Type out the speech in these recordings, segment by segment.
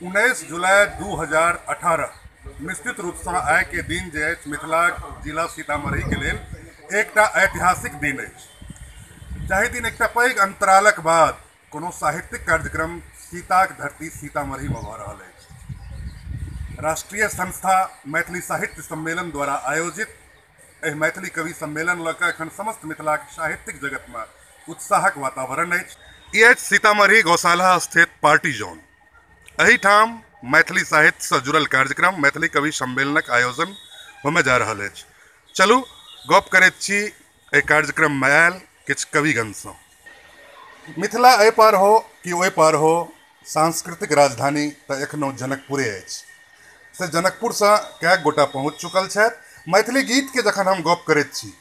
19 जुलाई 2018 निश्चित रूप से आय के दिन जे मिथिला जिला सीतामढ़ी के लेल एकटा ऐतिहासिक दिन अछि। जाहि दिन एकटा पैघ अंतरालक बाद कोनो साहित्यिक कार्यक्रम सीताक धरती सीतामढ़ी में भ रहल अछि। राष्ट्रीय संस्था मैथिली साहित्य सम्मेलन द्वारा आयोजित एहि मैथिली कवि सम्मेलन लऽ कऽ एखन समस्त मिथिलाक साहित्यिक जगत में उत्साहक वातावरण अछि। ई अछि सीतामढ़ी गौशाला स्थित पार्टी जोन। एहिठाम मैथिली साहित्य से जुड़ल कार्यक्रम मैथिली कवि सम्मेलनक आयोजन होमे जा रहल अछि। चलू गप करैत छी एहि कार्यक्रम में आयल किछु कविगण सँ। मिथिला एहि पार हो कि ओहि पार हो, सांस्कृतिक राजधानी तऽ एखनो जनकपुरे अछि। से जनकपुर से कएक गोटा पहुँच चुकल छथि। मैथिली गीत के जखन हम गप करैत छी,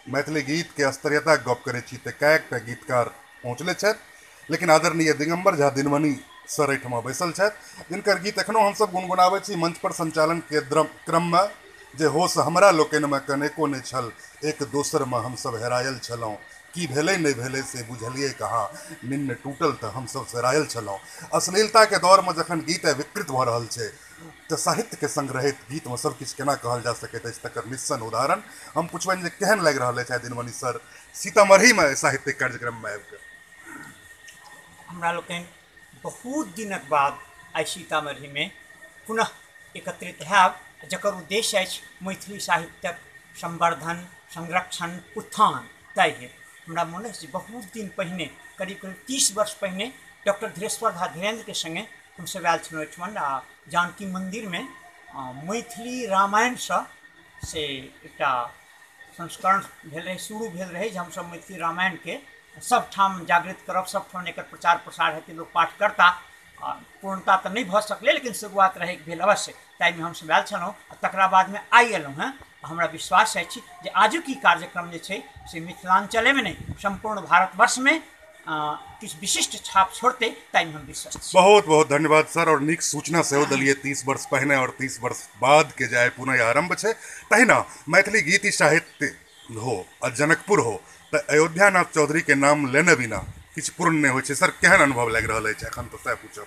मैथिली गीत के स्तरीयता गप करैत छी तऽ कएकटा गीतकार पहुँचले छथि। लेकिन आदरणीय दिगंबर झा दिनमणि सर एहिठमा बैसल छथि, जिनकर गीत एखनो हमसब गुनगुनाबै छी मंच पर संचालन के क्रम में। जे होश हमरा लोकनि में कनेको नहि छल, एक दोसर में हमसब हेरायल छलहुँ। की भेलै नहि भेलै से बुझलिए कहाँ, निन्न टूटल तऽ हमसब सरायल छलहुँ। अश्लीलता के दौर में जखन गीत विकृत भऽ रहल छै तऽ साहित्य के संग रहैत गीत में सब किछु केना कहल जा सकैत अछि, तकर निस्सन उदाहरण हम पुछबनि जे केहन लागि रहल अछि दिनमणि सर सीतामढ़ी में साहित्यिक कार्यक्रम में आबि कऽ। हमरा लोकनि बहुत दिनक बाद आई सीतामढ़ी में पुनः एकत्रित हैब, जकर उद्देश्य अछि मैथिली साहित्यक संवर्धन, संरक्षण, उत्थान। ताहि हेतु हमरा मोन अछि बहुत दिन पहिने, करीब करीब 30 वर्ष पहिने डॉक्टर धीरेश्वर झा धीरेन्द्र के संगे हमसब आयल छलहुँ एहिठमन आ जानकी मंदिर में मैथिली रामायण से एकटा संस्करण भेल रहे, शुरू भेल रहे जे हमसब मैथिली रामायण के सब ठाम जागृत करब, सब ठाम एकर प्रचार प्रसार हेतै, लोक पाठ करता। पूर्णता तऽ नहीं भऽ सकलै, लेकिन शुरुआत रहै भेल अवश्य। ताहिमे हमसब आयल छलहुँ आ तकरा बादमे आइ एलहुँ हेँ। हमरा विश्वास अछि जे आजुक ई कार्यक्रम जे छै से मिथिलांचले में नहीं संपूर्ण भारतवर्ष में किछु विशिष्ट छाप छोड़तै, ताहिमे हम विश्वास छी। बहुत बहुत धन्यवाद सर। और नीक सूचना सेहो देलिए 30 वर्ष पहिने और 30 वर्ष बाद के जे पुनः आरंभ छै। तहिना मैथिली गीत साहित्य हो आ जनकपुर हो तो अयोध्या नाथ चौधरी के नाम लेने बिना किछु पूर्ण नहीं होइ छै। सर केहन अनुभव लागि रहल अछि एखन, तो सएह पूछब।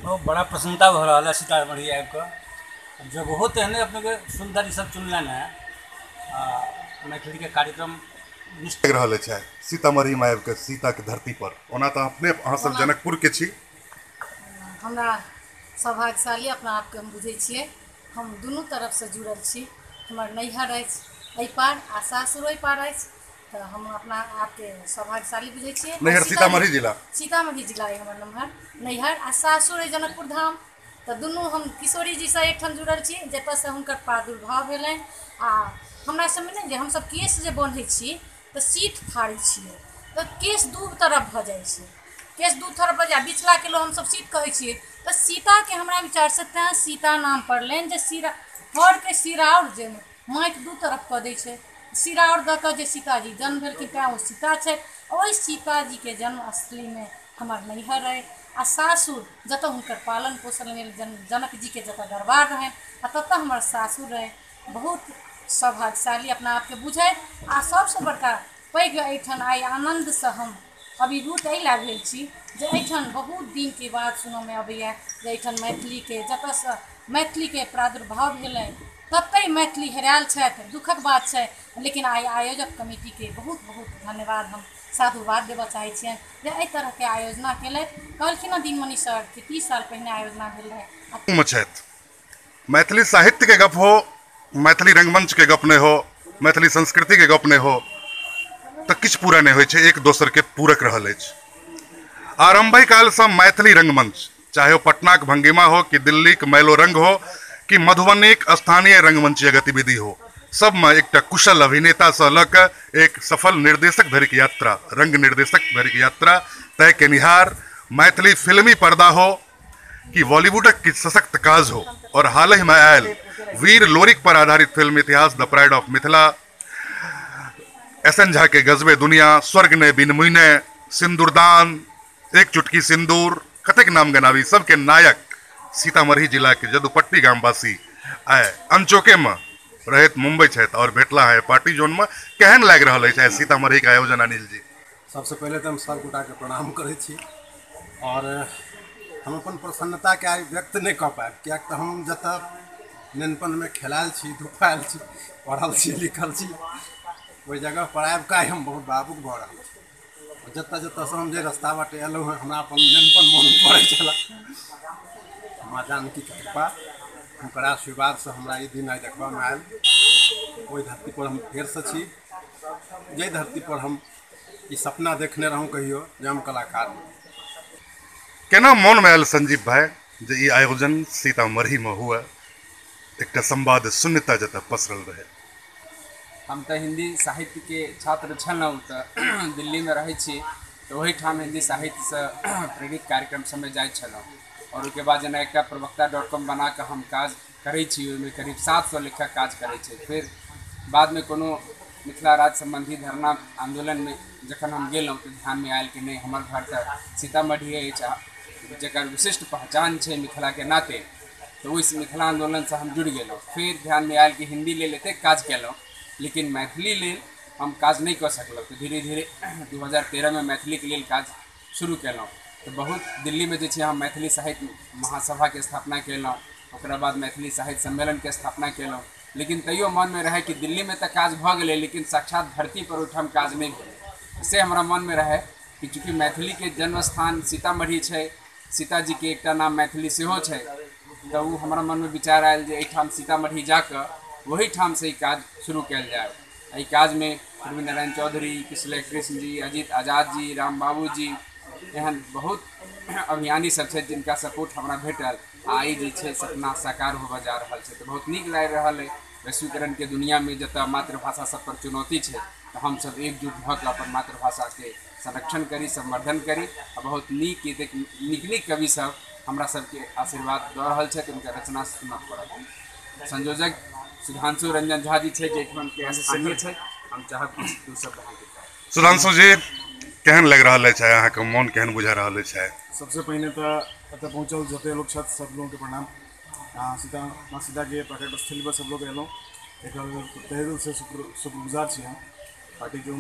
बहुत बड़ा प्रसन्नता हो रहा है सीतामढ़ी आबि कऽ। जो बहुत एहने अपने के सुंदर सब चुनलन है मैथिली के कार्यक्रम लग रहल छै सीतामढ़ी में आबि कऽ सीता के धरती पर। ओना तऽ अपने अहाँ सब जनकपुर के छी। हमरा सौभाग्यशाली अपना आपके हम बुझै छियै। हम दुनू तरफ से जुड़ल छी। हमर नैहर अछि एहि पार आ सासुर ओहि पार अछि, तो हम अपना आपके सौभाग्यशाली बुझै छियै। नैहर सीतामढ़ी जिला अइ हमर नम्हर नैहर आ सासुर अइ जनकपुर धाम। तो दुनू हम किशोरी जी से एकठाम जुड़ल छी, जतऽ से हुनकर प्रादुर्भाव भेलनि। आ हमरा सबमे ने जे हमसब केश जे बन्है छी तऽ सीट फाड़ै छियै तऽ केश दू तरफ भऽ जाइ छै। केश दू तरफ भऽ जाय, बिचला के लोग हमसब सीट कहै छियै। तऽ सीता के हमरा विचार से तें सीता नाम पड़लनि जे सिरा हर के सिराउर जे माटि दू तरफ कऽ दै छै। सिराउर दऽ कऽ जे सीताजी जन्म भेलखिन तें ओ सीता छै। ओहि सीताजी के जन्म स्थली में हमर नैहर अइ आ सासुर जतऽ हुनकर पालन पोषण भेल, जनक जी के जतऽ दरबार रहनि आ ततऽ हमर सासुर रहै। बहुत सौभाग्यशाली अपना आपके बुझै। आ सबसे बड़का पैघ एहिठाम आइ आनन्दसँ हम अभिभूत एहि लए भेल छी जे एहिठाम बहुत दिन के बाद सुनऽ में अबैया जे एहिठाम मैथिली के जतऽसँ मैथिली के प्रादुर्भाव भेलै ततै मैथिली हेरायल छथि। दुखक बात छै, लेकिन आइ आयोजक कमेटी के बहुत बहुत धन्यवाद हम साधुवाद देबऽ चाहै छियनि जे एहि तरह के आयोजना केलथि। कहलखिन हँ दिनमणि सर कि 30 साल पहिने आयोजना भेल रहै। मैथिली साहित्य के गप हो, मैथिली रंगमंच के गप नहीं हो, मैथिली संस्कृति के गप नहीं हो तो किछु पूरा नहीं होइ छै, एक दोसर के पूरक रहल अछि। आरंभिक काल से मैथिली रंगमंच चाहे वो पटना के भंगिमा हो कि दिल्ली के मैलो रंग हो कि मधुबनी के स्थानीय रंगमंचीय गतिविधि हो, सब में एक कुशल अभिनेता से लक एक सफल निर्देशक धरि की यात्रा, रंग निर्देशक धरि की यात्रा तय केनिहार मैथिली फिल्मी पर्दा हो कि बॉलीवुडक की सशक्त काज हो। और हाल ही में आयल वीर लोरिक पर आधारित फिल्म इतिहास the pride of Mithila, SN Jha के गजबे दुनिया, स्वर्ग ने बिन मुइने, सिंदूरदान, एक चुटकी सिंदूर, कतेक नाम गनावी, सबके नायक सीतामढ़ी जिला के जदुपट्टी गामवासी आए अनचोके में रहत मुंबई छथि और भेटला है पार्टी जोन में। केहन लागि रहल है सीतामढ़ी के आयोजन अनिल जी? सबसे पहले तो हम सब गोटा के प्रणाम करै छी और हम अपन प्रसन्नता के आइ व्यक्त नहीं कऽ पाएब, किएक तऽ हम जतऽ नेनपन में खेलायल छी, धुपायल छी, पढ़ल छी, लिखल छी, ओहि जगह पर आबि कऽ हम बहुत भावुक भऽ रहल छी। जतऽ जतऽसँ हम जे रास्ता बाटे एलहुँ हँ, हमरा अपन नेनपन मोन पड़ै छलए। माँ जानकी के कृपा, हुनकर आशीर्वाद से हमरा ई दिन आइ देखबा में आयल। ओहि धरती पर हम फेरसँ छी, जाहि धरती पर हम ई सपना देखने रहूँ कहियो जे हम कलाकार हूँ। केना मन में आयल संजीव भाई जे ई आयोजन सीतामढ़ी में हुआ, एक संवाद शून्यता जतऽ पसरल रहे? हम तो हिंदी साहित्य के छात्र छलहुँ, तो दिल्ली में रहै छी, तो वही ठाम हिंदी साहित्य से प्रेरित कार्यक्रम सब में जाइत छलहुँ। और उसके बाद जेना एक प्रवक्ता.com बना के हम काज करै छी, ओहिमे करीब 700 लेखक काज करै छै। फिर बाद में कोनो मिथिला राज्य संबंधी धरना आंदोलन में जखन हम गेलहुँ तो ध्यान में आयल कि नहीं, हमर घर तो सीतामढ़ी अछि, जकर विशिष्ट पहचान है मिथिला के नाते, तो उस मिथिला आंदोलन से हम जुड़ गेलहुँ। फिर ध्यान में आयल कि हिंदी लेल एतेक काज केलहुँ, लेकिन मैथिली लेल हम काज नहीं कऽ सकलहुँ। तो धीरे धीरे 2013 में मैथिली के लेल काज शुरू केलहुँ। तो बहुत दिल्ली में जे हम मैथिली साहित्य महासभा के स्थापना केलहुँ, ओकरा बाद मैथिली साहित्य सम्मेलन के स्थापना केलहुँ। लेकिन तैयो मन में रहे कि दिल्ली में तो काज भऽ गेलै, लेकिन साक्षात धरती पर ओहिठाम काज नहीं भेलै। से हमरा मन में रहे कि चूँकि मैथिली के जन्म स्थान सीतामढ़ी है, सीताजी के एक नाम मैथिली सेहो है, तो वो हमारा मन में विचार आयल जे एहिठाम सीतामढ़ी जाकर वही ठाम से ही काज शुरू कल जाए। एहि काज में प्रवीण नारायण चौधरी, कृष्ण कृष्ण जी, अजीत आजाद जी, राम बाबू जी, एहन बहुत अभियानी सब है जिनका सपोर्ट हमरा भेटल। आई जे सपना साकार होबऽ जा रहा है, तो बहुत नीक लागि रहा है। वैश्वीकरण के दुनिया में जतऽ मातृभाषा सब पर चुनौती है, तो हम सब एकजुट भऽ कऽ अपन मातृभाषा के संरक्षण करी, संवर्धन करी। आ बहुत नीक नीक कवि सब हमरा सबके आशीर्वाद दऽ रहल छै, उनका रचना सुनऽ पड़त। संयोजक सुधांशु रंजन झा जी है, जेठमन के स्थानीय है। हम चाहब कि दू शब्द अहाँके कहब। सुधांशु जी, केहन लग रहा है, अहाँ के मन केहन बुझा रहा है? सबसे पहले तो एतऽ पहुँचल जते लोग छथि सब लोगों के प्रणाम। सीता के प्रकट स्थल पर सब लोग एलहुँ, एक तहे दिल से शुक्रगुजार छी हम पार्टी के।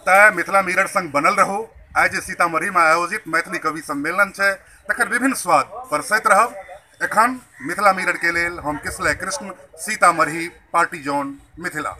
तऽ मिथिला मिरर संग बनल रहू। आइ जे सीतामढ़ी में आयोजित मैथिली कवि सम्मेलन है, तकर विभिन्न स्वाद परसैत रहब। एखन मिथिला मिरर के लेल हम कृष्ण, सीतामढ़ी, पार्टी जोन, मिथिला।